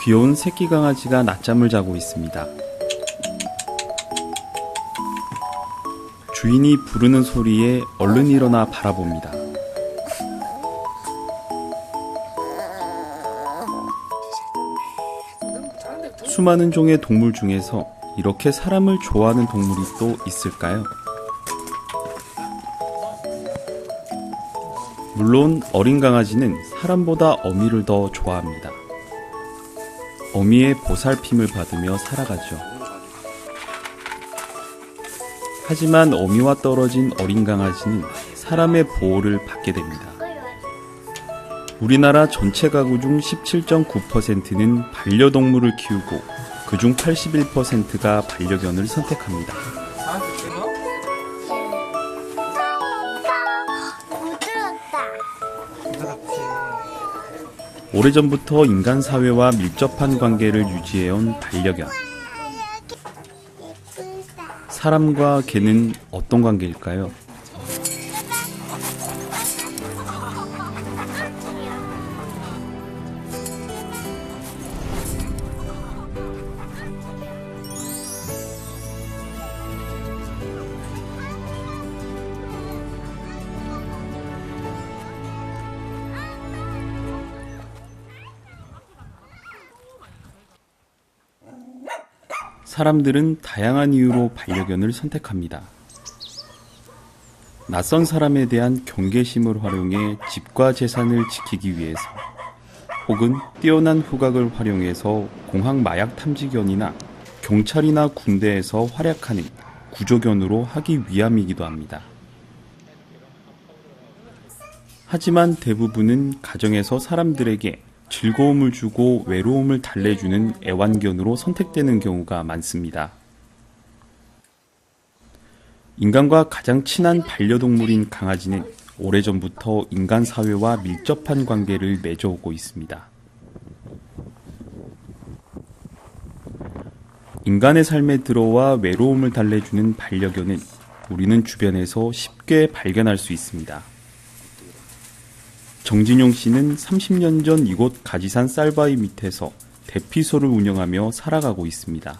귀여운 새끼 강아지가 낮잠을 자고 있습니다. 주인이 부르는 소리에 얼른 일어나 바라봅니다. 수많은 종의 동물 중에서 이렇게 사람을 좋아하는 동물이 또 있을까요? 물론 어린 강아지는 사람보다 어미를 더 좋아합니다. 어미의 보살핌을 받으며 살아가죠. 하지만 어미와 떨어진 어린 강아지는 사람의 보호를 받게 됩니다. 우리나라 전체 가구 중 17.9%는 반려동물을 키우고 그중 81%가 반려견을 선택합니다. 오래전부터 인간 사회와 밀접한 관계를 유지해온 반려견. 사람과 개는 어떤 관계일까요? 사람들은 다양한 이유로 반려견을 선택합니다. 낯선 사람에 대한 경계심을 활용해 집과 재산을 지키기 위해서, 혹은 뛰어난 후각을 활용해서 공학 마약 탐지견이나 경찰이나 군대에서 활약하는 구조견으로 하기 위함이기도 합니다. 하지만 대부분은 가정에서 사람들에게 즐거움을 주고 외로움을 달래주는 애완견으로 선택되는 경우가 많습니다. 인간과 가장 친한 반려동물인 강아지는 오래전부터 인간 사회와 밀접한 관계를 맺어오고 있습니다. 인간의 삶에 들어와 외로움을 달래주는 반려견은 우리는 주변에서 쉽게 발견할 수 있습니다. 정진용 씨는 30년 전 이곳 가지산 쌀바위 밑에서 대피소를 운영하며 살아가고 있습니다.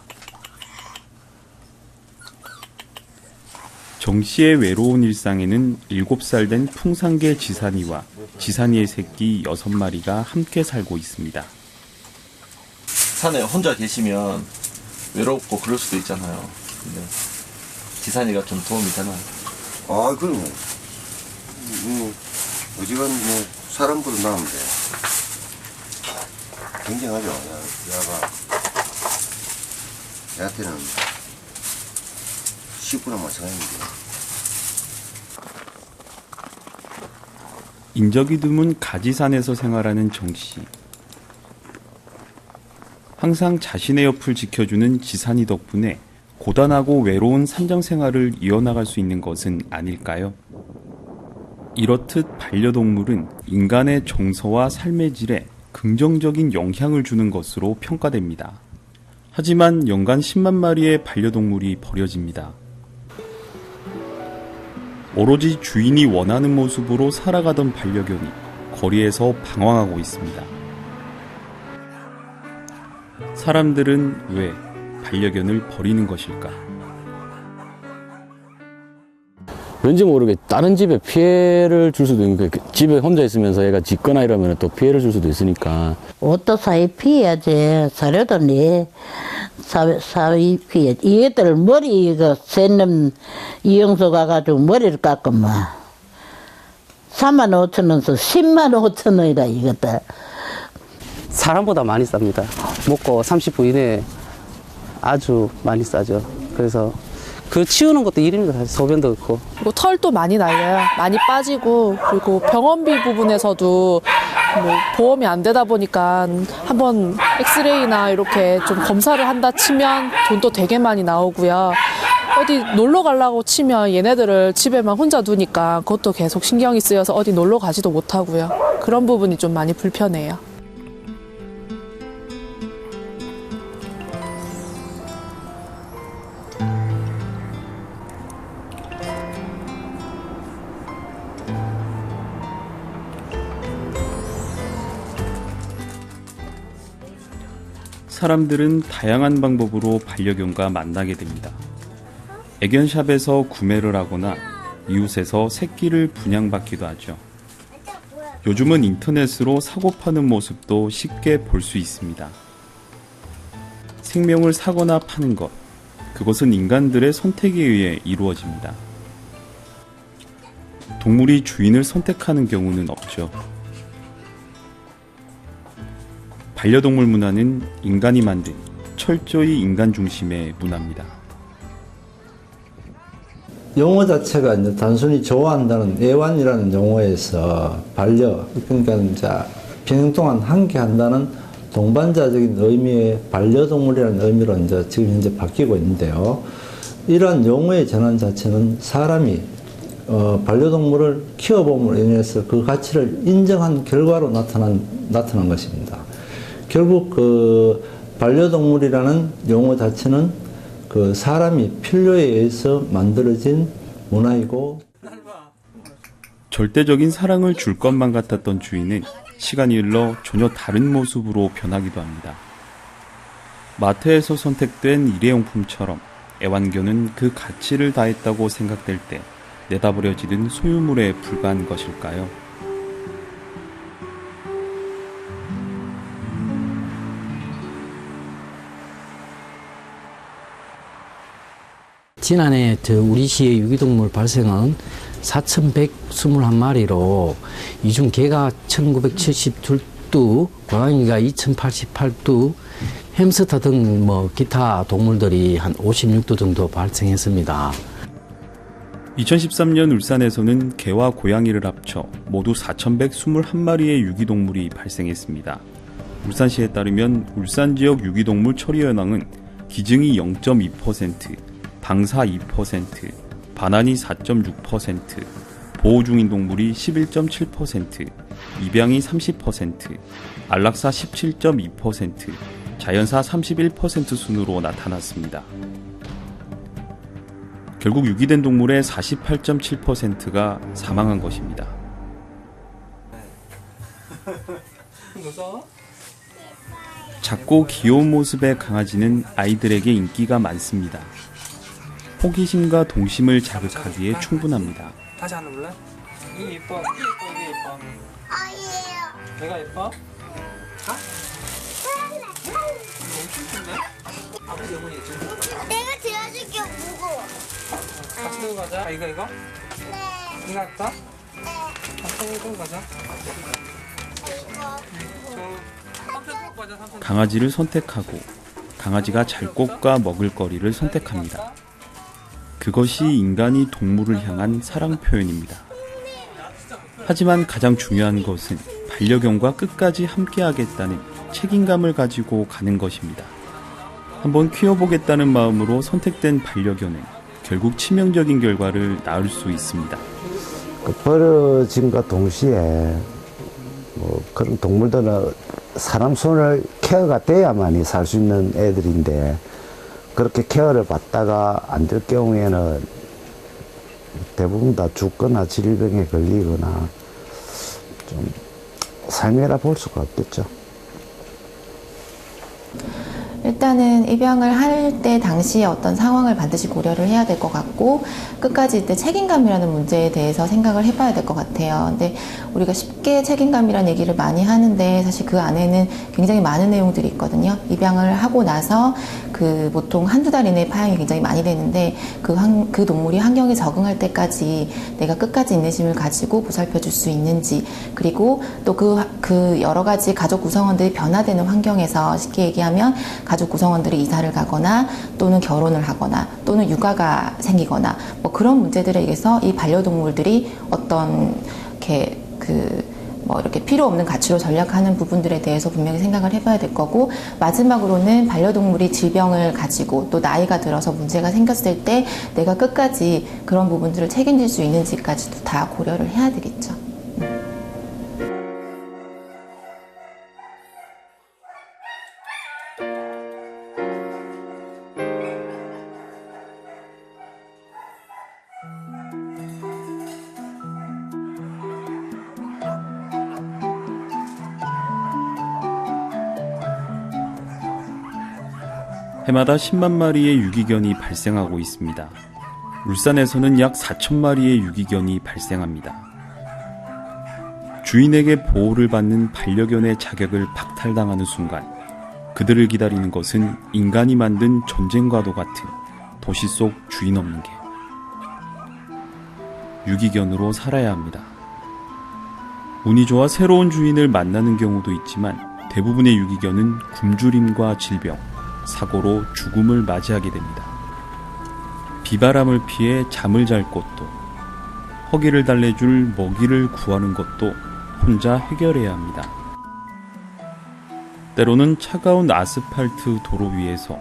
정 씨의 외로운 일상에는 7살 된 풍산개 지산이와 지산이의 새끼 6마리가 함께 살고 있습니다. 산에 혼자 계시면 외롭고 그럴 수도 있잖아요. 근데 지산이가 좀 도움이 되나요? 아, 그럼요. 어지간 사람보다 나은데 굉장하죠. 얘한테는 식구나 마찬가지입니다. 인적이 드문 가지산에서 생활하는 정씨. 항상 자신의 옆을 지켜주는 지산이 덕분에 고단하고 외로운 산정 생활을 이어나갈 수 있는 것은 아닐까요? 이렇듯 반려동물은 인간의 정서와 삶의 질에 긍정적인 영향을 주는 것으로 평가됩니다. 하지만 연간 10만 마리의 반려동물이 버려집니다. 오로지 주인이 원하는 모습으로 살아가던 반려견이 거리에서 방황하고 있습니다. 사람들은 왜 반려견을 버리는 것일까? 왠지 모르게 다른 집에 피해를 줄 수도 있는 거예요. 집에 혼자 있으면서 얘가 짖거나 이러면 또 피해를 줄 수도 있으니까. 옷도 사이 피해야지. 사료도 네 사이 피해야지. 얘들 머리 이거 샌놈 이영수 가가지고 머리를 깎으면 35,000원에서 105,000원이라 이것들. 사람보다 많이 쌉니다. 먹고 30분 이내에 아주 많이 싸죠. 그래서 그 치우는 것도 일입니다. 사실 소변도 그렇고. 그리고 털도 많이 날려요. 많이 빠지고, 그리고 병원비 부분에서도 뭐 보험이 안 되다 보니까 한번 엑스레이나 이렇게 좀 검사를 한다 치면 돈도 되게 많이 나오고요. 어디 놀러 가려고 치면 얘네들을 집에만 혼자 두니까 그것도 계속 신경이 쓰여서 어디 놀러 가지도 못하고요. 그런 부분이 좀 많이 불편해요. 사람들은 다양한 방법으로 반려견과 만나게 됩니다. 애견샵에서 구매를 하거나 이웃에서 새끼를 분양받기도 하죠. 요즘은 인터넷으로 사고 파는 모습도 쉽게 볼 수 있습니다. 생명을 사거나 파는 것, 그것은 인간들의 선택에 의해 이루어집니다. 동물이 주인을 선택하는 경우는 없죠. 반려동물 문화는 인간이 만든 철저히 인간 중심의 문화입니다. 용어 자체가 이제 단순히 좋아한다는 애완이라는 용어에서 반려, 그러니까 이제 평생 동안 함께한다는 동반자적인 의미의 반려동물이라는 의미로 이제 지금 현재 바뀌고 있는데요. 이러한 용어의 전환 자체는 사람이 반려동물을 키워봄으로 인해서 그 가치를 인정한 결과로 나타난 것입니다. 결국 그 반려동물이라는 용어 자체는 그 사람이 필요에 의해서 만들어진 문화이고, 절대적인 사랑을 줄 것만 같았던 주인은 시간이 흘러 전혀 다른 모습으로 변하기도 합니다. 마트에서 선택된 일회용품처럼 애완견은 그 가치를 다했다고 생각될 때 내다버려지는 소유물에 불과한 것일까요? 지난해 우리 시의 유기동물 발생은 4,121마리로 이 중 개가 1,972두, 고양이가 2,088두, 햄스터 등 기타 동물들이 한 56두 정도 발생했습니다. 2013년 울산에서는 개와 고양이를 합쳐 모두 4,121마리의 유기동물이 발생했습니다. 울산시에 따르면 울산 지역 유기동물 처리 현황은 기증이 0.2%, 방사 2%, 반환이 4.6%, 보호 중인 동물이 11.7%, 입양이 30%, 안락사 17.2%, 자연사 31% 순으로 나타났습니다. 결국 유기된 동물의 48.7%가 사망한 것입니다. 작고 귀여운 모습의 강아지는 아이들에게 인기가 많습니다. 호기심과 동심을 자극하기에 충분합니다. 다시 하나 볼래? 이게 예뻐, 이게 예뻐, 이게 예뻐. 얘가 예뻐? 가? 엄청 큰데? 아버지 어머니 있지? 내가 들어줄게 무거워. 같이 들고 가자. 이거? 네. 이거 할까? 네. 같이 들고 가자. 강아지를 선택하고 강아지가 잘 곳과 먹을 거리를 선택합니다. 그것이 인간이 동물을 향한 사랑 표현입니다. 하지만 가장 중요한 것은 반려견과 끝까지 함께하겠다는 책임감을 가지고 가는 것입니다. 한번 키워보겠다는 마음으로 선택된 반려견은 결국 치명적인 결과를 낳을 수 있습니다. 그 버려짐과 동시에 그런 동물들은 사람 손을 케어가 돼야만이 살 수 있는 애들인데, 그렇게 케어를 받다가 안 될 경우에는 대부분 다 죽거나 질병에 걸리거나 좀 삶이라 볼 수가 없겠죠. 일단은 입양을 할 때 당시의 어떤 상황을 반드시 고려를 해야 될 것 같고, 끝까지 이때 책임감이라는 문제에 대해서 생각을 해봐야 될 것 같아요. 근데 우리가 쉽게 책임감이라는 얘기를 많이 하는데 사실 그 안에는 굉장히 많은 내용들이 있거든요. 입양을 하고 나서 보통 한두 달 이내에 파양이 굉장히 많이 되는데 그 동물이 환경에 적응할 때까지 내가 끝까지 인내심을 가지고 보살펴 줄 수 있는지, 그리고 또 그 여러 가지 가족 구성원들이 변화되는 환경에서 쉽게 얘기하면 가족 구성원들이 이사를 가거나 또는 결혼을 하거나 또는 육아가 생기거나 그런 문제들에 의해서 이 반려동물들이 어떤 이렇게 필요 없는 가치로 전락하는 부분들에 대해서 분명히 생각을 해봐야 될 거고, 마지막으로는 반려동물이 질병을 가지고 또 나이가 들어서 문제가 생겼을 때 내가 끝까지 그런 부분들을 책임질 수 있는지까지도 다 고려를 해야 되겠죠. 해마다 10만 마리의 유기견이 발생하고 있습니다. 울산에서는 약 4천 마리의 유기견이 발생합니다. 주인에게 보호를 받는 반려견의 자격을 박탈당하는 순간 그들을 기다리는 것은 인간이 만든 전쟁과도 같은 도시 속 주인 없는 개. 유기견으로 살아야 합니다. 운이 좋아 새로운 주인을 만나는 경우도 있지만 대부분의 유기견은 굶주림과 질병, 사고로 죽음을 맞이하게 됩니다. 비바람을 피해 잠을 잘 곳도, 허기를 달래줄 먹이를 구하는 것도 혼자 해결해야 합니다. 때로는 차가운 아스팔트 도로 위에서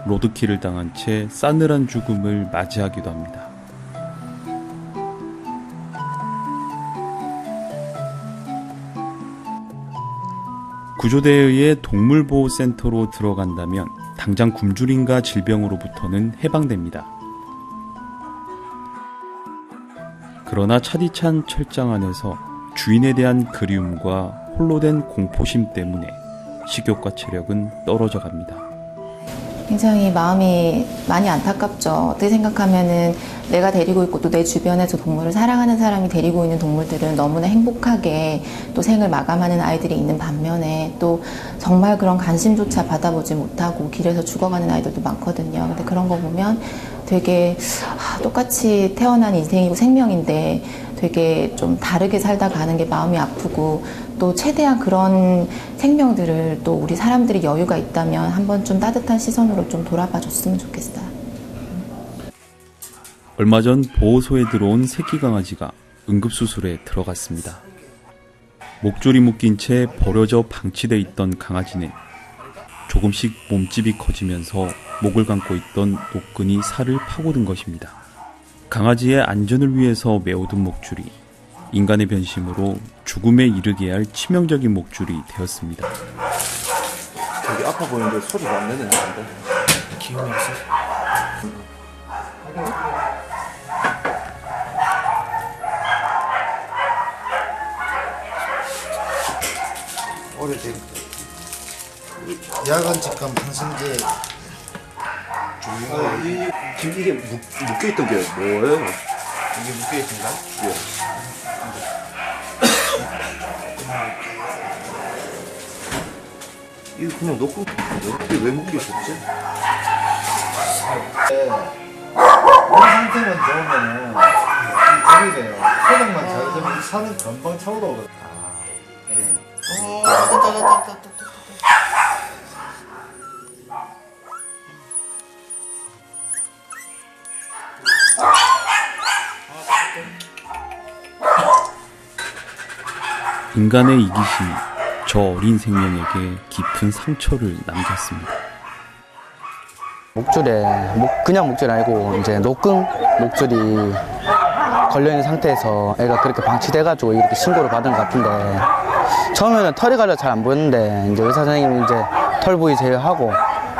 로드킬을 당한 채 싸늘한 죽음을 맞이하기도 합니다. 구조대에 의해 동물보호센터로 들어간다면 당장 굶주림과 질병으로부터는 해방됩니다. 그러나 차디찬 철장 안에서 주인에 대한 그리움과 홀로 된 공포심 때문에 식욕과 체력은 떨어져 갑니다. 굉장히 마음이 많이 안타깝죠. 어떻게 생각하면은 내가 데리고 있고 또 내 주변에서 동물을 사랑하는 사람이 데리고 있는 동물들은 너무나 행복하게 또 생을 마감하는 아이들이 있는 반면에 또 정말 그런 관심조차 받아보지 못하고 길에서 죽어가는 아이들도 많거든요. 근데 그런 거 보면 되게 똑같이 태어난 인생이고 생명인데 되게 좀 다르게 살다 가는 게 마음이 아프고 또 최대한 그런 생명들을 또 우리 사람들이 여유가 있다면 한번 좀 따뜻한 시선으로 좀 돌아봐 줬으면 좋겠어요. 얼마 전 보호소에 들어온 새끼 강아지가 응급수술에 들어갔습니다. 목줄이 묶인 채 버려져 방치돼 있던 강아지는 조금씩 몸집이 커지면서 목을 감고 있던 노끈이 살을 파고든 것입니다. 강아지의 안전을 위해서 메어둔 목줄이 인간의 변심으로 죽음에 이르게 할 치명적인 목줄이 되었습니다. 되게 아파 보이는데 소리가 안 내는 건데. 기운이 없어. 오래된 야간 직감 항생제 지금 이게 묶여있던 게 뭐예요? 이게 묶여있습니다. 예. 이거 그냥 놓고 있는데 이게 왜 묶여있었지? 몸 상태만 좋으면은 좀 재미돼요. 소득만 잘 되면 산은 금방 차오르거든. 인간의 이기심이 저 어린 생명에게 깊은 상처를 남겼습니다. 목줄에 그냥 목줄이 아니고 이제 노끈 목줄이 걸려있는 상태에서 애가 그렇게 방치돼가지고 이렇게 신고를 받은 것 같은데 처음에는 털이 갈려 잘 안 보였는데 이제 의사 선생님이 이제 털 부위 제외하고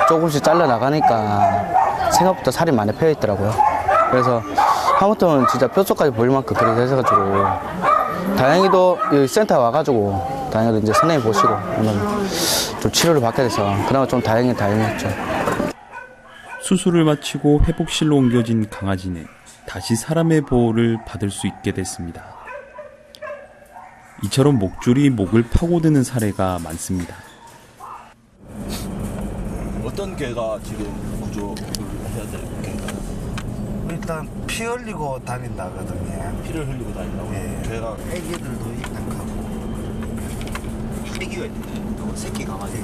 조금씩 잘라 나가니까 생각보다 살이 많이 패여 있더라고요. 그래서 하마터면 진짜 뼛속까지 보일 만큼 그렇게 돼서가지고 다행히도 여기 센터에 와가지고 다행히도 이제 선생님 보시고 좀 치료를 받게 돼서 그나마 좀 다행이었죠. 수술을 마치고 회복실로 옮겨진 강아지는 다시 사람의 보호를 받을 수 있게 됐습니다. 이처럼 목줄이 목을 파고드는 사례가 많습니다. 어떤 개가 지금 구조를 해야 될 개인가요? 일단 피 흘리고 다닌다거든요. 피를 흘리고 다닌다고? 예. 개가 애기들도 입양하고. 애기가 있는데 새끼 강아지.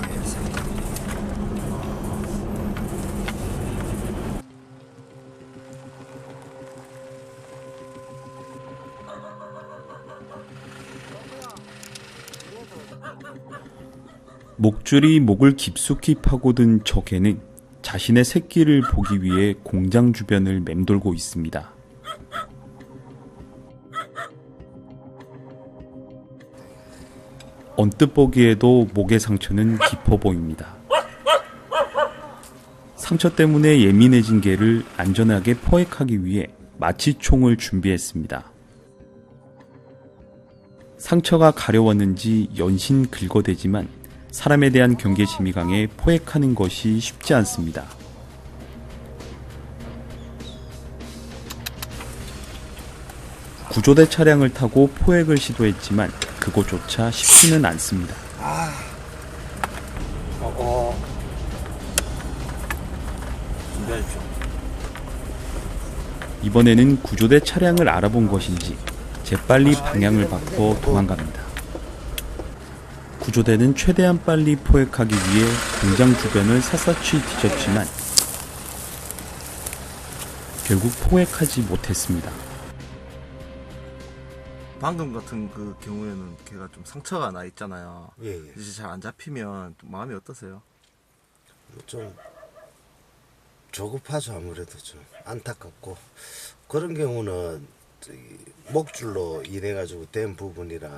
목줄이 목을 깊숙이 파고든 저 개는 자신의 새끼를 보기 위해 공장 주변을 맴돌고 있습니다. 언뜻 보기에도 목의 상처는 깊어 보입니다. 상처 때문에 예민해진 개를 안전하게 포획하기 위해 마취총을 준비했습니다. 상처가 가려웠는지 연신 긁어대지만 사람에 대한 경계심이 강해 포획하는 것이 쉽지 않습니다. 구조대 차량을 타고 포획을 시도했지만 그것조차 쉽지는 않습니다. 준비하십시오. 이번에는 구조대 차량을 알아본 것인지 재빨리 방향을 바꿔 도망갑니다. 구조대는 최대한 빨리 포획하기 위해 공장 주변을 샅샅이 뒤졌지만 결국 포획하지 못했습니다. 방금 같은 그 경우에는 걔가 좀 상처가 나 있잖아요. 예. 이제 잘 안 잡히면 좀 마음이 어떠세요? 좀 조급하죠. 아무래도 좀 안타깝고 그런 경우는 목줄로 인해가지고 된 부분이라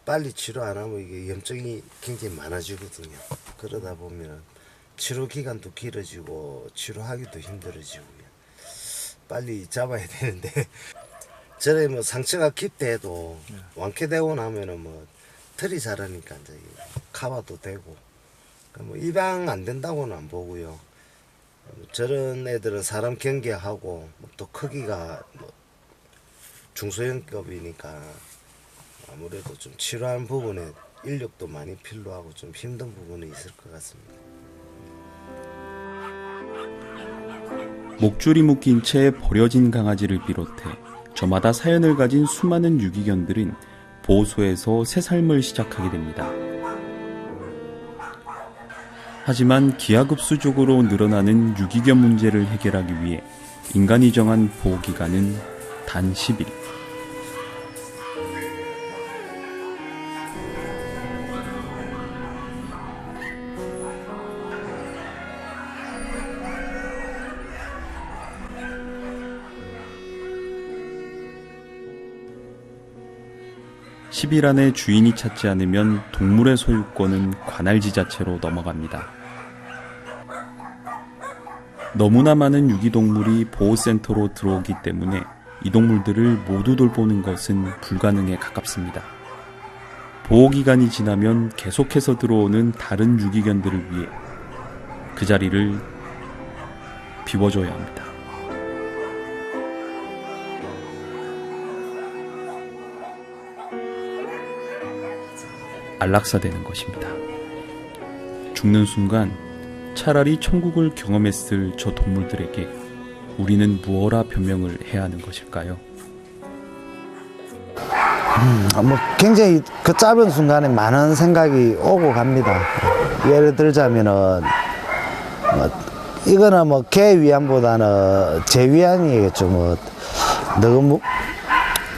빨리 치료 안 하면 이게 염증이 굉장히 많아지거든요. 그러다 보면 치료 기간도 길어지고 치료하기도 힘들어지고요. 빨리 잡아야 되는데 저래 뭐 상처가 깊대도 완쾌되고 나면은 뭐 털이 자라니까 이제 카바도 되고 뭐 입양 안 된다고는 안 보고요. 저런 애들은 사람 경계하고 또 크기가 뭐 중소형급이니까 아무래도 좀 치료하는 부분에 인력도 많이 필요하고 좀 힘든 부분이 있을 것 같습니다. 목줄이 묶인 채 버려진 강아지를 비롯해 저마다 사연을 가진 수많은 유기견들은 보호소에서 새 삶을 시작하게 됩니다. 하지만 기하급수적으로 늘어나는 유기견 문제를 해결하기 위해 인간이 정한 보호기간은 단 10일. (10일) 안에 주인이 찾지 않으면 동물의 소유권은 관할 지자체로 넘어갑니다. 너무나 많은 유기동물이 보호센터로 들어오기 때문에 이 동물들을 모두 돌보는 것은 불가능에 가깝습니다. 보호기간이 지나면 계속해서 들어오는 다른 유기견들을 위해 그 자리를 비워줘야 합니다. 안락사되는 것입니다. 죽는 순간 차라리 천국을 경험했을 저 동물들에게 우리는 무엇라 변명을 해야 하는 것일까요? 뭐 굉장히 그 짧은 순간에 많은 생각이 오고 갑니다. 예를 들자면은 뭐 이거는 뭐 개 위안보다는 제 위안이겠죠. 뭐 너무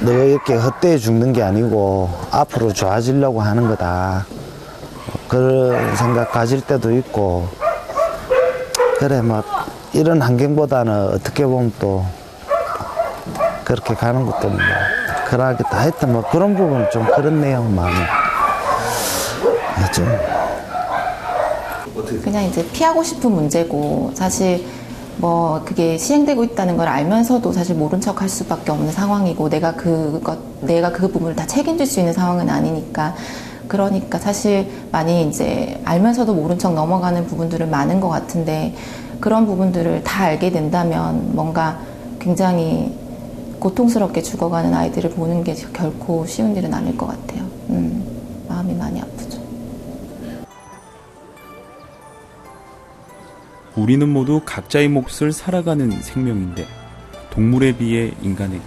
이렇게 헛되이 죽는 게 아니고 앞으로 좋아지려고 하는 거다. 그런 생각 가질 때도 있고 그래 뭐 이런 환경보다는 어떻게 보면 또 그렇게 가는 것도 뭐 그러하겠다. 하여튼 뭐 그런 부분 좀 그렇네요. 마음이 좀 그냥 이제 피하고 싶은 문제고 사실 뭐 그게 시행되고 있다는 걸 알면서도 사실 모른 척 할 수밖에 없는 상황이고 내가 그 부분을 다 책임질 수 있는 상황은 아니니까 그러니까 사실 많이 이제 알면서도 모른 척 넘어가는 부분들은 많은 것 같은데 그런 부분들을 다 알게 된다면 뭔가 굉장히 고통스럽게 죽어가는 아이들을 보는 게 결코 쉬운 일은 아닐 것 같아요. 마음이 많이 아프죠. 우리는 모두 각자의 몫을 살아가는 생명인데 동물에 비해 인간은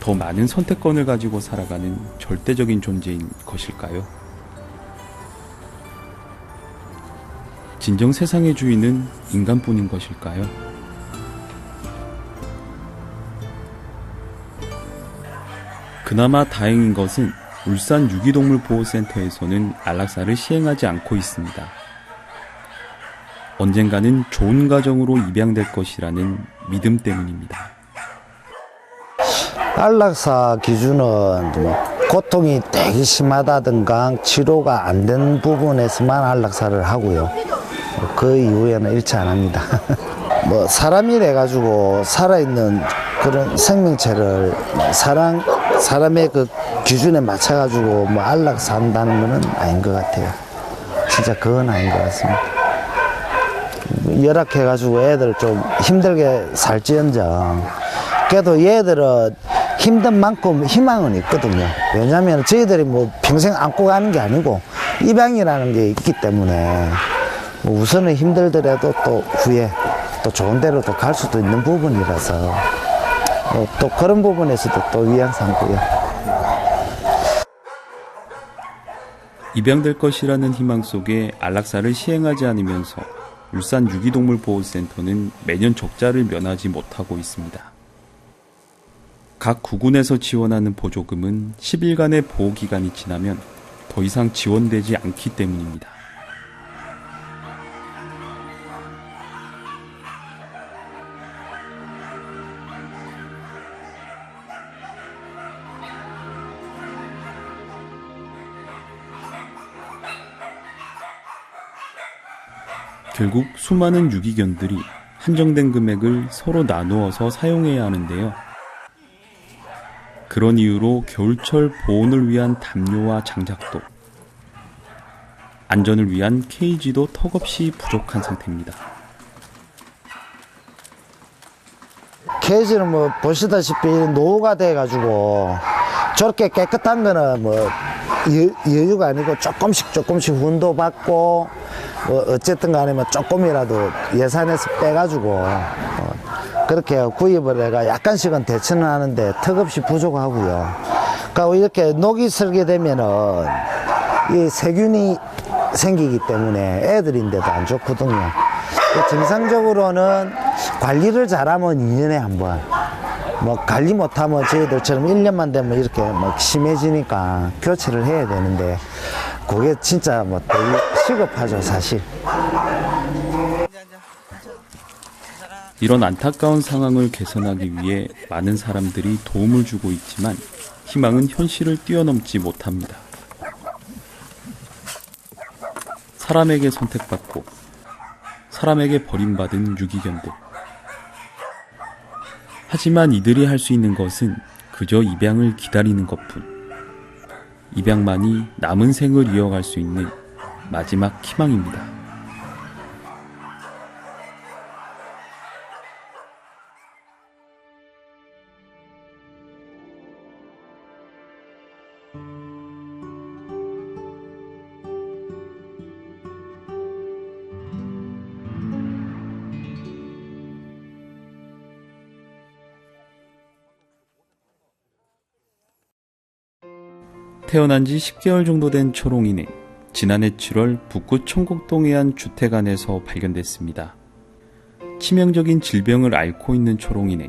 더 많은 선택권을 가지고 살아가는 절대적인 존재인 것일까요? 진정 세상의 주인은 인간뿐인 것일까요? 그나마 다행인 것은 울산 유기동물보호센터에서는 안락사를 시행하지 않고 있습니다. 언젠가는 좋은 가정으로 입양될 것이라는 믿음 때문입니다. 안락사 기준은 뭐 고통이 되게 심하다든가 치료가 안 된 부분에서만 안락사를 하고요. 그 이후에는 일치 안 합니다. 뭐 사람이 돼가지고 살아있는 그런 생명체를 사람의 그 기준에 맞춰가지고 뭐 안락사 한다는 거는 아닌 것 같아요. 진짜 그건 아닌 것 같습니다. 열악해가지고 애들 좀 힘들게 살지언정 그래도 얘들은 힘든 만큼 희망은 있거든요. 왜냐하면 저희들이 뭐 평생 안고 가는 게 아니고 입양이라는 게 있기 때문에 뭐 우선은 힘들더라도 또 후에 또 좋은 데로 또 갈 수도 있는 부분이라서 또 그런 부분에서도 또 위안 삼고요. 입양될 것이라는 희망 속에 안락사를 시행하지 않으면서 울산 유기동물보호센터는 매년 적자를 면하지 못하고 있습니다. 각 구군에서 지원하는 보조금은 10일간의 보호기간이 지나면 더 이상 지원되지 않기 때문입니다. 결국 수많은 유기견들이 한정된 금액을 서로 나누어서 사용해야 하는데요. 그런 이유로 겨울철 보온을 위한 담요와 장작도, 안전을 위한 케이지도 턱없이 부족한 상태입니다. 케이지는 뭐 보시다시피 노후가 돼가지고 저렇게 깨끗한 거는 뭐 여유가 아니고 조금씩 훈도 받고 뭐 어쨌든 간에 뭐 조금이라도 예산에서 빼가지고 그렇게 구입을 해가 약간씩은 대처는 하는데 턱없이 부족하고요. 그러니까 이렇게 녹이 슬게 되면은 이 세균이 생기기 때문에 애들인데도 안 좋거든요. 정상적으로는 관리를 잘하면 2년에 한 번, 뭐 관리 못하면 저희들처럼 1년만 되면 이렇게 막 심해지니까 교체를 해야 되는데 그게 진짜 뭐 되게 시급하죠, 사실. 이런 안타까운 상황을 개선하기 위해 많은 사람들이 도움을 주고 있지만 희망은 현실을 뛰어넘지 못합니다. 사람에게 선택받고 사람에게 버림받은 유기견들. 하지만 이들이 할 수 있는 것은 그저 입양을 기다리는 것뿐. 입양만이 남은 생을 이어갈 수 있는 마지막 희망입니다. 태어난 지 10개월 정도 된 초롱이는 지난해 7월 북구 청곡동의 한 주택 안에서 발견됐습니다. 치명적인 질병을 앓고 있는 초롱이는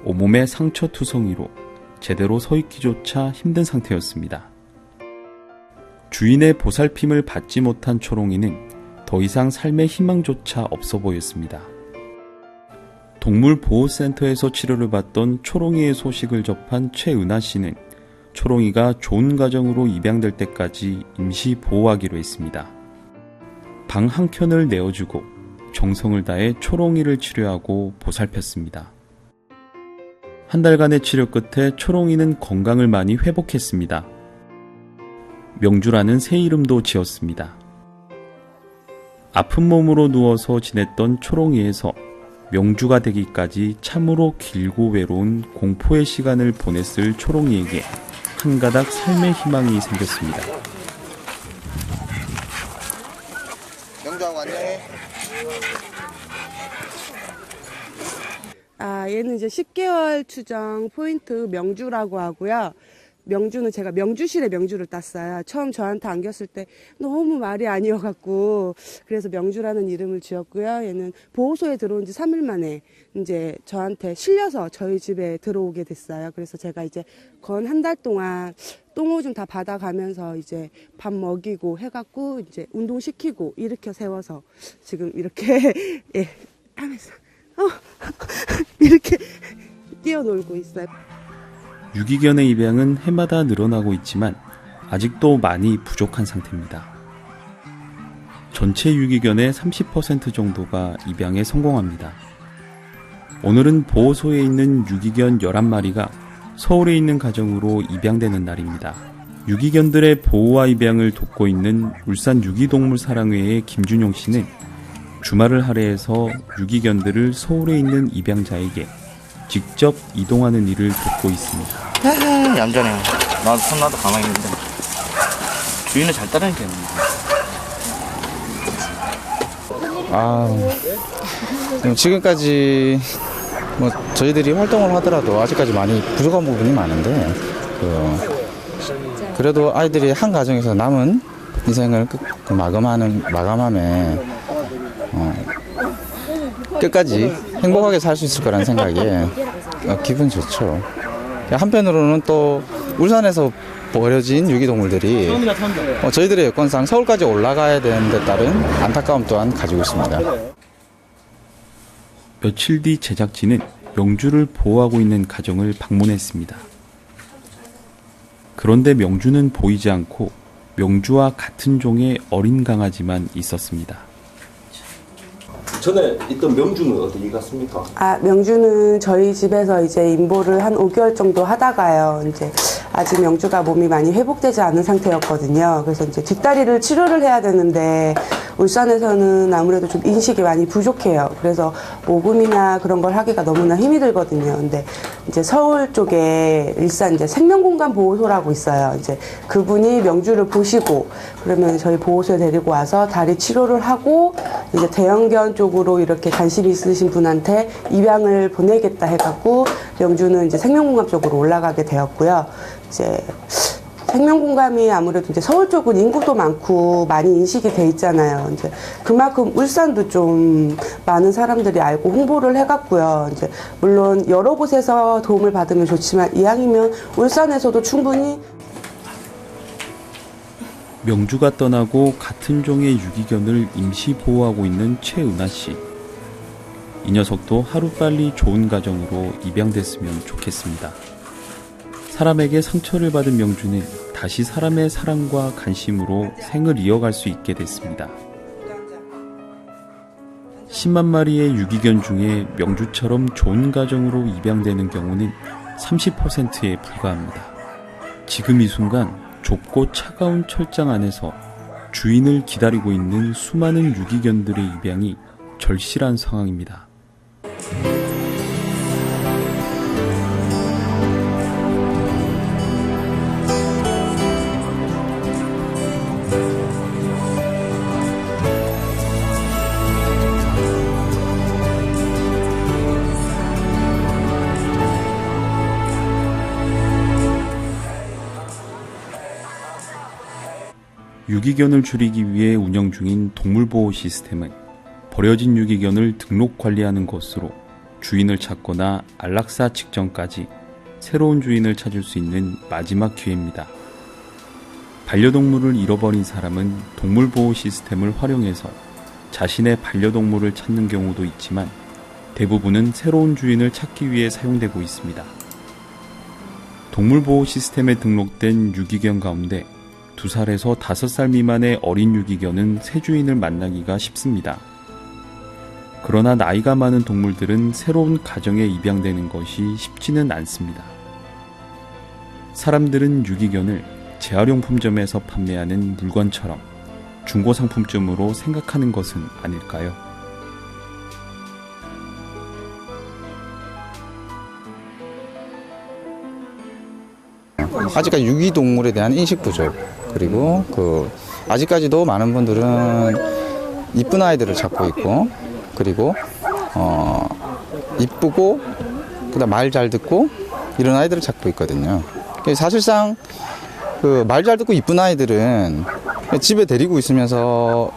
온몸에 상처 투성이로 제대로 서 있기조차 힘든 상태였습니다. 주인의 보살핌을 받지 못한 초롱이는 더 이상 삶의 희망조차 없어 보였습니다. 동물보호센터에서 치료를 받던 초롱이의 소식을 접한 최은하 씨는 초롱이가 좋은 가정으로 입양될 때까지 임시 보호하기로 했습니다. 방 한 켠을 내어주고 정성을 다해 초롱이를 치료하고 보살폈습니다. 한 달간의 치료 끝에 초롱이는 건강을 많이 회복했습니다. 명주라는 새 이름도 지었습니다. 아픈 몸으로 누워서 지냈던 초롱이에서 명주가 되기까지 참으로 길고 외로운 공포의 시간을 보냈을 초롱이에게 한 가닥 삶의 희망이 생겼습니다. 명주하고 안녕해. 얘는 이제 10개월 추정 포인트 명주라고 하고요. 명주는 제가 명주실에 명주를 땄어요. 처음 저한테 안겼을 때 너무 말이 아니어갖고 그래서 명주라는 이름을 지었고요. 얘는 보호소에 들어온 지 3일 만에 이제 저한테 실려서 저희 집에 들어오게 됐어요. 그래서 제가 이제 건 한 달 동안 똥오줌 다 받아가면서 이제 밥 먹이고 해갖고 이제 운동시키고 일으켜 세워서 지금 이렇게 예 하면서 이렇게 뛰어놀고 있어요. 유기견의 입양은 해마다 늘어나고 있지만 아직도 많이 부족한 상태입니다. 전체 유기견의 30% 정도가 입양에 성공합니다. 오늘은 보호소에 있는 유기견 11마리가 서울에 있는 가정으로 입양되는 날입니다. 유기견들의 보호와 입양을 돕고 있는 울산 유기동물사랑회의 김준용 씨는 주말을 할애해서 유기견들을 서울에 있는 입양자에게 직접 이동하는 일을 돕고 있습니다. 얌전해요. 나도 손 놔도 가만히 있는데 주인을 잘 따르니까. 지금까지 뭐 저희들이 활동을 하더라도 아직까지 많이 부족한 부분이 많은데 그래도 아이들이 한 가정에서 남은 인생을 마감함에 끝까지 행복하게 살 수 있을 거라는 생각에 기분 좋죠. 한편으로는 또 울산에서 버려진 유기동물들이 저희들의 여건상 서울까지 올라가야 되는 데 따른 안타까움 또한 가지고 있습니다. 며칠 뒤 제작진은 명주를 보호하고 있는 가정을 방문했습니다. 그런데 명주는 보이지 않고 명주와 같은 종의 어린 강아지만 있었습니다. 전에 있던 명주는 어디 갔습니까? 명주는 저희 집에서 이제 임보를 한 5개월 정도 하다가요. 이제 아직 명주가 몸이 많이 회복되지 않은 상태였거든요. 그래서 이제 뒷다리를 치료를 해야 되는데 울산에서는 아무래도 좀 인식이 많이 부족해요. 그래서 모금이나 그런 걸 하기가 너무나 힘이 들거든요. 근데 이제 서울 쪽에 일산 이제 생명공간보호소라고 있어요. 이제 그분이 명주를 보시고 그러면 저희 보호소에 데리고 와서 다리 치료를 하고 이제 대형견 쪽으로 이렇게 관심이 있으신 분한테 입양을 보내겠다 해갖고 명주는 이제 생명공감 쪽으로 올라가게 되었고요. 이제 생명공감이 아무래도 이제 서울 쪽은 인구도 많고 많이 인식이 돼 있잖아요. 이제 그만큼 울산도 좀 많은 사람들이 알고 홍보를 해갖고요. 이제 물론 여러 곳에서 도움을 받으면 좋지만 이왕이면 울산에서도 충분히. 명주가 떠나고 같은 종의 유기견을 임시 보호하고 있는 최은하 씨. 이 녀석도 하루빨리 좋은 가정으로 입양됐으면 좋겠습니다. 사람에게 상처를 받은 명주는 다시 사람의 사랑과 관심으로 생을 이어갈 수 있게 됐습니다. 10만 마리의 유기견 중에 명주처럼 좋은 가정으로 입양되는 경우는 30%에 불과합니다. 지금 이 순간 좁고 차가운 철장 안에서 주인을 기다리고 있는 수많은 유기견들의 입양이 절실한 상황입니다. 유기견을 줄이기 위해 운영 중인 동물보호 시스템은 버려진 유기견을 등록 관리하는 것으로 주인을 찾거나 안락사 직전까지 새로운 주인을 찾을 수 있는 마지막 기회입니다. 반려동물을 잃어버린 사람은 동물보호 시스템을 활용해서 자신의 반려동물을 찾는 경우도 있지만 대부분은 새로운 주인을 찾기 위해 사용되고 있습니다. 동물보호 시스템에 등록된 유기견 가운데 2살에서 5살 미만의 어린 유기견은 새 주인을 만나기가 쉽습니다. 그러나 나이가 많은 동물들은 새로운 가정에 입양되는 것이 쉽지는 않습니다. 사람들은 유기견을 재활용품점에서 판매하는 물건처럼 중고상품점으로 생각하는 것은 아닐까요? 아직까지 유기동물에 대한 인식 부족, 그리고 아직까지도 많은 분들은 이쁜 아이들을 찾고 있고, 그리고 이쁘고 그다음 말 잘 듣고 이런 아이들을 찾고 있거든요. 사실상 말 잘 듣고 이쁜 아이들은 집에 데리고 있으면서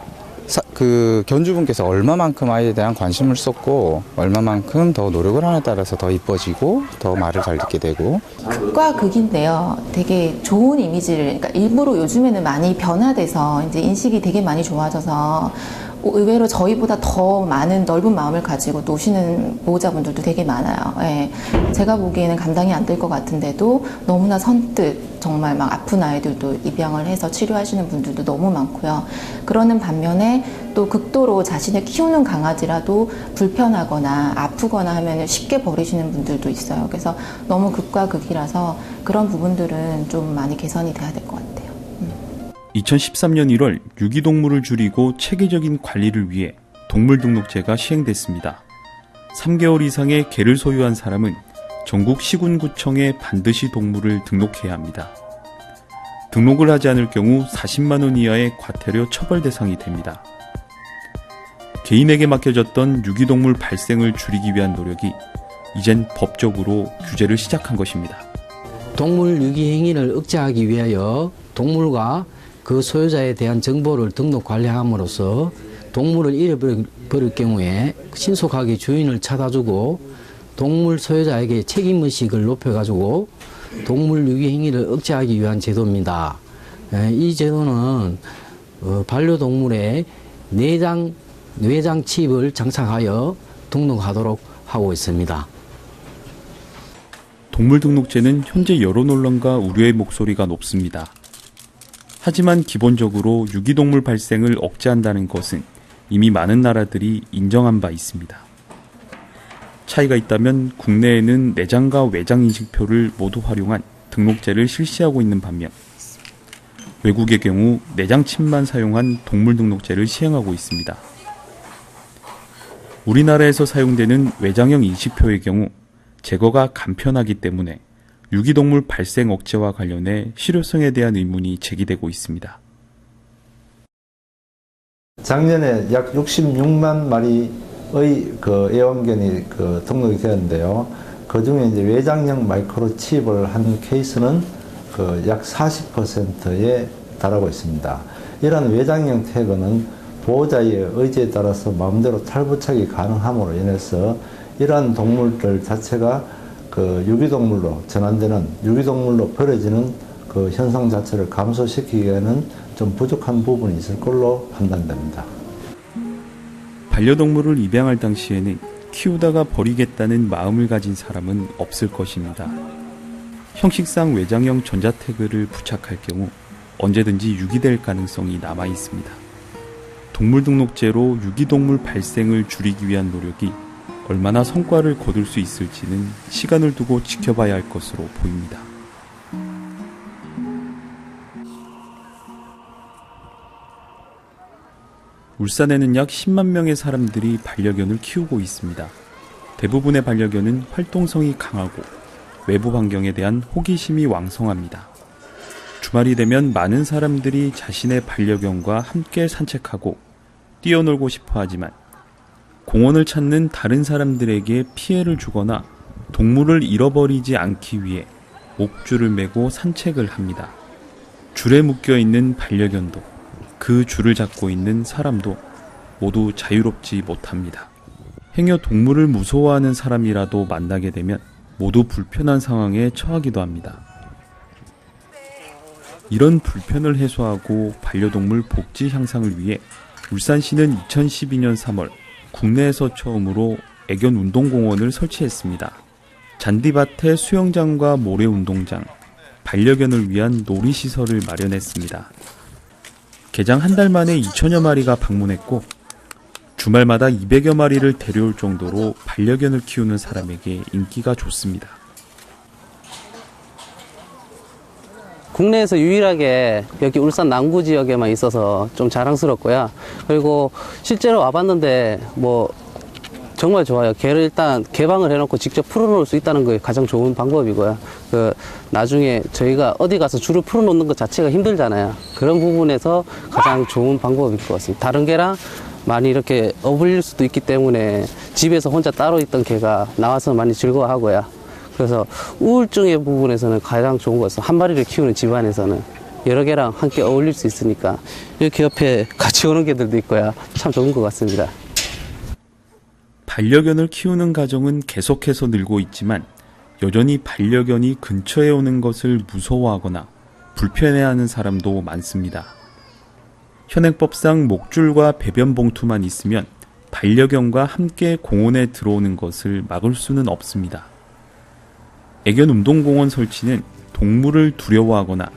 견주분께서 얼마만큼 아이에 대한 관심을 쏟고 얼마만큼 더 노력을 하느냐에 따라서 더 이뻐지고 더 말을 잘 듣게 되고. 극과 극인데요. 되게 좋은 이미지를, 그러니까 일부러 요즘에는 많이 변화돼서 이제 인식이 되게 많이 좋아져서 의외로 저희보다 더 많은 넓은 마음을 가지고 노시는 보호자분들도 되게 많아요. 예. 제가 보기에는 감당이 안 될 것 같은데도 너무나 선뜻 정말 막 아픈 아이들도 입양을 해서 치료하시는 분들도 너무 많고요. 그러는 반면에 또 극도로 자신을 키우는 강아지라도 불편하거나 아프거나 하면 쉽게 버리시는 분들도 있어요. 그래서 너무 극과 극이라서 그런 부분들은 좀 많이 개선이 돼야 될 것 같아요. 2013년 1월 유기동물을 줄이고 체계적인 관리를 위해 동물등록제가 시행됐습니다. 3개월 이상의 개를 소유한 사람은 전국 시군구청에 반드시 동물을 등록해야 합니다. 등록을 하지 않을 경우 40만 원 이하의 과태료 처벌 대상이 됩니다. 개인에게 맡겨졌던 유기동물 발생을 줄이기 위한 노력이 이젠 법적으로 규제를 시작한 것입니다. 동물 유기 행위를 억제하기 위하여 동물과 그 소유자에 대한 정보를 등록 관리함으로써 동물을 잃어버릴 경우에 신속하게 주인을 찾아주고 동물 소유자에게 책임의식을 높여가지고 동물 유기 행위를 억제하기 위한 제도입니다. 이 제도는 반려동물의 내장 칩을 장착하여 등록하도록 하고 있습니다. 동물등록제는 현재 여러 논란과 우려의 목소리가 높습니다. 하지만 기본적으로 유기동물 발생을 억제한다는 것은 이미 많은 나라들이 인정한 바 있습니다. 차이가 있다면 국내에는 내장과 외장 인식표를 모두 활용한 등록제를 실시하고 있는 반면 외국의 경우 내장칩만 사용한 동물등록제를 시행하고 있습니다. 우리나라에서 사용되는 외장형 인식표의 경우 제거가 간편하기 때문에 유기동물 발생 억제와 관련해 실효성에 대한 의문이 제기되고 있습니다. 작년에 약 66만 마리의 애완견이 등록이 되었는데요. 그 중에 이제 외장형 마이크로칩을 한 케이스는 약 40%에 달하고 있습니다. 이런 외장형 태그는 보호자의 의지에 따라서 마음대로 탈부착이 가능함으로 인해서 이러한 동물들 자체가 유기동물로 전환되는, 유기동물로 버려지는 그 현상 자체를 감소시키기에는 좀 부족한 부분이 있을 걸로 판단됩니다. 반려동물을 입양할 당시에는 키우다가 버리겠다는 마음을 가진 사람은 없을 것입니다. 형식상 외장형 전자태그를 부착할 경우 언제든지 유기될 가능성이 남아 있습니다. 동물등록제로 유기동물 발생을 줄이기 위한 노력이 얼마나 성과를 거둘 수 있을지는 시간을 두고 지켜봐야 할 것으로 보입니다. 울산에는 약 10만 명의 사람들이 반려견을 키우고 있습니다. 대부분의 반려견은 활동성이 강하고 외부 환경에 대한 호기심이 왕성합니다. 주말이 되면 많은 사람들이 자신의 반려견과 함께 산책하고 뛰어놀고 싶어 하지만 공원을 찾는 다른 사람들에게 피해를 주거나 동물을 잃어버리지 않기 위해 목줄을 메고 산책을 합니다. 줄에 묶여있는 반려견도 그 줄을 잡고 있는 사람도 모두 자유롭지 못합니다. 행여 동물을 무서워하는 사람이라도 만나게 되면 모두 불편한 상황에 처하기도 합니다. 이런 불편을 해소하고 반려동물 복지 향상을 위해 울산시는 2012년 3월 국내에서 처음으로 애견 운동공원을 설치했습니다. 잔디밭에 수영장과 모래운동장, 반려견을 위한 놀이시설을 마련했습니다. 개장 한 달 만에 2천여 마리가 방문했고 주말마다 200여 마리를 데려올 정도로 반려견을 키우는 사람에게 인기가 좋습니다. 국내에서 유일하게 여기 울산 남구 지역에만 있어서 좀 자랑스럽고요. 그리고 실제로 와봤는데 정말 좋아요. 개를 일단 개방을 해놓고 직접 풀어놓을 수 있다는 게 가장 좋은 방법이고요. 나중에 저희가 어디 가서 줄을 풀어놓는 것 자체가 힘들잖아요. 그런 부분에서 가장 좋은 방법일 것 같습니다. 다른 개랑 많이 이렇게 어울릴 수도 있기 때문에 집에서 혼자 따로 있던 개가 나와서 많이 즐거워하고요. 그래서 우울증의 부분에서는 가장 좋은 것 같습니다. 한 마리를 키우는 집안에서는 여러 개랑 함께 어울릴 수 있으니까 이렇게 옆에 같이 오는 개들도 있고요. 참 좋은 것 같습니다. 반려견을 키우는 가정은 계속해서 늘고 있지만 여전히 반려견이 근처에 오는 것을 무서워하거나 불편해하는 사람도 많습니다. 현행법상 목줄과 배변 봉투만 있으면 반려견과 함께 공원에 들어오는 것을 막을 수는 없습니다. 애견 운동공원 설치는 동물을 두려워하거나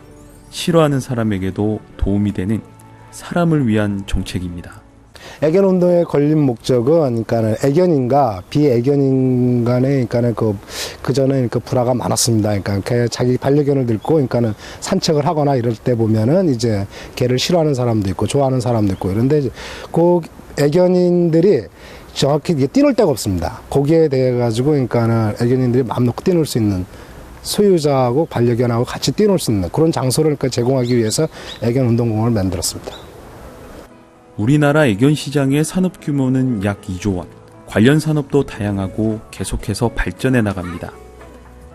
싫어하는 사람에게도 도움이 되는 사람을 위한 정책입니다. 애견 운동에 걸린 목적은 그러니까 애견인과 비애견인 간의 그 전에 불화가 많았습니다. 그러니까 자기 반려견을 들고 그러니까는 산책을 하거나 이럴 때 보면은 이제 개를 싫어하는 사람도 있고 좋아하는 사람도 있고 그런데 그 애견인들이 정확히 이게 뛰놀 데가 없습니다. 거기에 대해 가지고 그러니까는 애견인들이 마음 놓고 뛰놀 수 있는 소유자하고 반려견하고 같이 뛰놀 수 있는 그런 장소를 그러니까 제공하기 위해서 애견 운동공원을 만들었습니다. 우리나라 애견 시장의 산업 규모는 약 2조 원, 관련 산업도 다양하고 계속해서 발전해 나갑니다.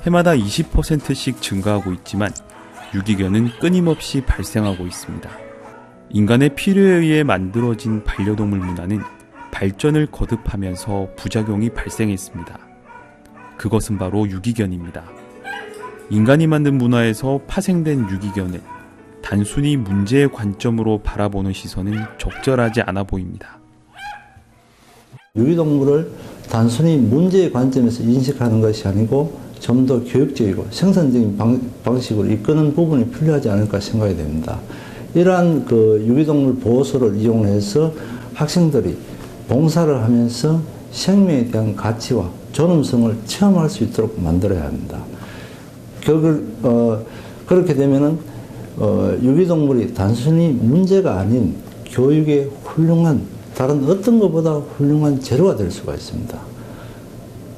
해마다 20%씩 증가하고 있지만 유기견은 끊임없이 발생하고 있습니다. 인간의 필요에 의해 만들어진 반려동물 문화는 발전을 거듭하면서 부작용이 발생했습니다. 그것은 바로 유기견입니다. 인간이 만든 문화에서 파생된 유기견을 단순히 문제의 관점으로 바라보는 시선은 적절하지 않아 보입니다. 유기동물을 단순히 문제의 관점에서 인식하는 것이 아니고 좀 더 교육적이고 생산적인 방식으로 이끄는 부분이 필요하지 않을까 생각이 됩니다. 이러한 유기동물 보호소를 이용해서 학생들이 봉사를 하면서 생명에 대한 가치와 존엄성을 체험할 수 있도록 만들어야 합니다. 그렇게 되면은 유기동물이 단순히 문제가 아닌 교육의 훌륭한 다른 어떤 것보다 훌륭한 재료가 될 수가 있습니다.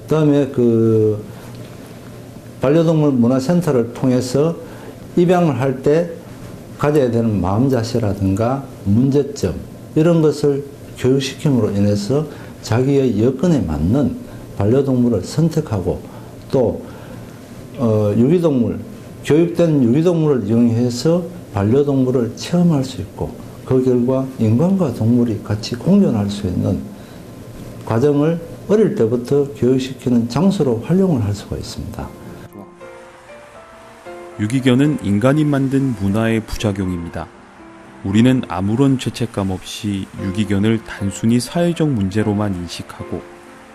그다음에 반려동물 문화센터를 통해서 입양을 할 때 가져야 되는 마음 자세라든가 문제점 이런 것을 교육시킴으로 인해서 자기의 여건에 맞는 반려동물을 선택하고 또 교육된 유기동물을 이용해서 반려동물을 체험할 수 있고 그 결과 인간과 동물이 같이 공존할 수 있는 과정을 어릴 때부터 교육시키는 장소로 활용을 할 수가 있습니다. 유기견은 인간이 만든 문화의 부작용입니다. 우리는 아무런 죄책감 없이 유기견을 단순히 사회적 문제로만 인식하고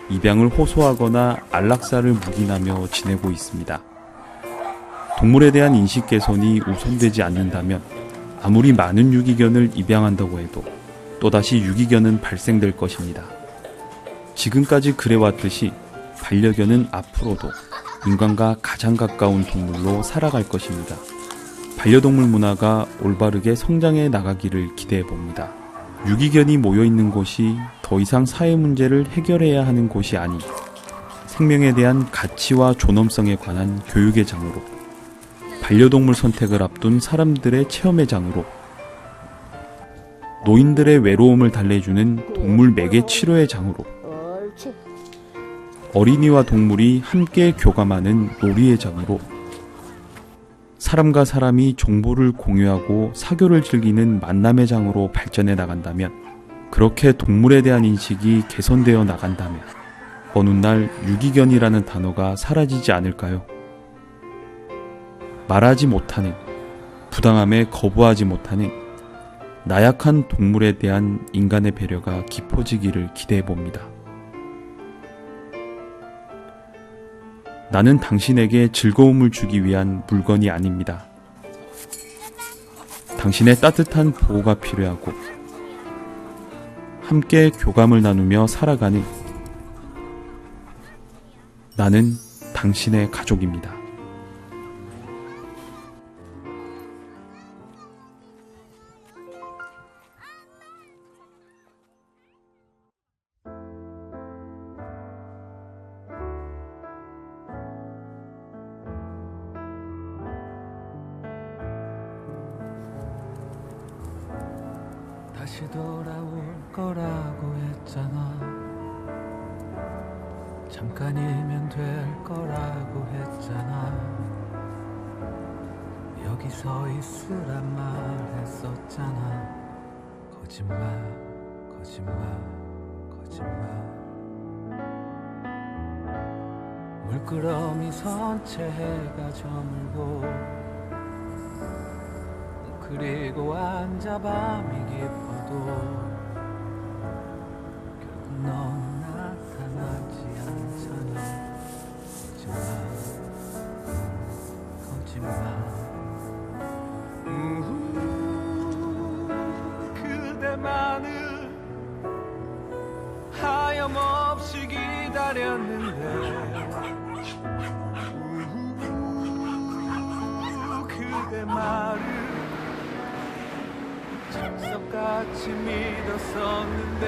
입양을 호소하거나 안락사를 묵인하며 지내고 있습니다. 동물에 대한 인식 개선이 우선되지 않는다면 아무리 많은 유기견을 입양한다고 해도 또다시 유기견은 발생될 것입니다. 지금까지 그래왔듯이 반려견은 앞으로도 인간과 가장 가까운 동물로 살아갈 것입니다. 반려동물 문화가 올바르게 성장해 나가기를 기대해 봅니다. 유기견이 모여있는 곳이 더 이상 사회 문제를 해결해야 하는 곳이 아닌 생명에 대한 가치와 존엄성에 관한 교육의 장으로, 반려동물 선택을 앞둔 사람들의 체험의 장으로, 노인들의 외로움을 달래주는 동물 매개 치료의 장으로, 어린이와 동물이 함께 교감하는 놀이의 장으로, 사람과 사람이 정보를 공유하고 사교를 즐기는 만남의 장으로 발전해 나간다면, 그렇게 동물에 대한 인식이 개선되어 나간다면 어느 날 유기견이라는 단어가 사라지지 않을까요? 말하지 못하는, 부당함에 거부하지 못하는 나약한 동물에 대한 인간의 배려가 깊어지기를 기대해 봅니다. 나는 당신에게 즐거움을 주기 위한 물건이 아닙니다. 당신의 따뜻한 보호가 필요하고 함께 교감을 나누며 살아가는 나는 당신의 가족입니다. 다시 돌아올 거라고 했잖아. 잠깐이면 될 거라고 했잖아. 여기 서 있으란 말했었잖아. 거짓말, 거짓말, 거짓말. 물끄러미 선채 해가 저물고 그리고 앉아 밤이 깊어도 결국 넌 나타나지 않잖아. 거짓말, 거짓말. 그대만을 하염없이 기다렸는데 그대 말을 착석같이 믿었었는데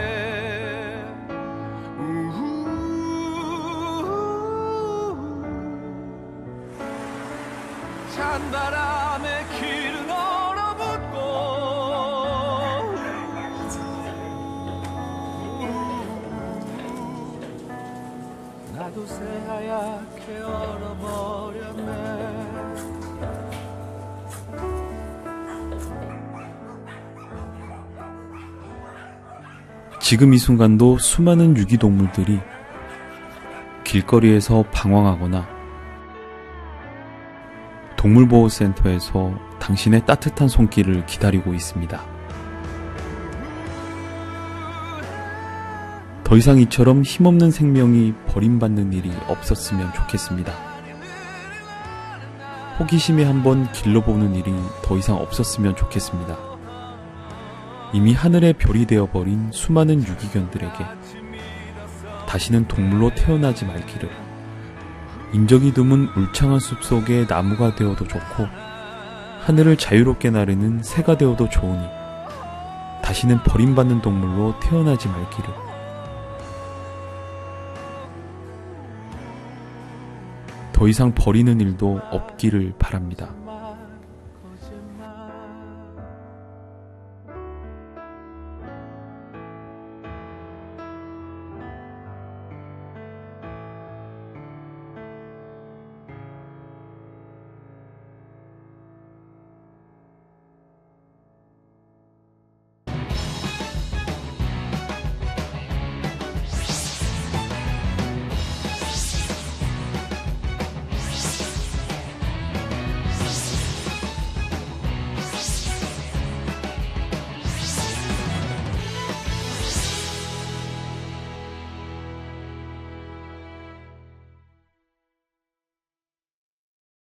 찬바람에 길은 얼어붙고 나도 새하얗게 얼어버렸네. 지금 이 순간도 수많은 유기동물들이 길거리에서 방황하거나 동물보호센터에서 당신의 따뜻한 손길을 기다리고 있습니다. 더 이상 이처럼 힘없는 생명이 버림받는 일이 없었으면 좋겠습니다. 호기심에 한번 길러보는 일이 더 이상 없었으면 좋겠습니다. 이미 하늘의 별이 되어버린 수많은 유기견들에게 다시는 동물로 태어나지 말기를, 인적이 드문 울창한 숲속의 나무가 되어도 좋고 하늘을 자유롭게 나르는 새가 되어도 좋으니 다시는 버림받는 동물로 태어나지 말기를. 더 이상 버리는 일도 없기를 바랍니다.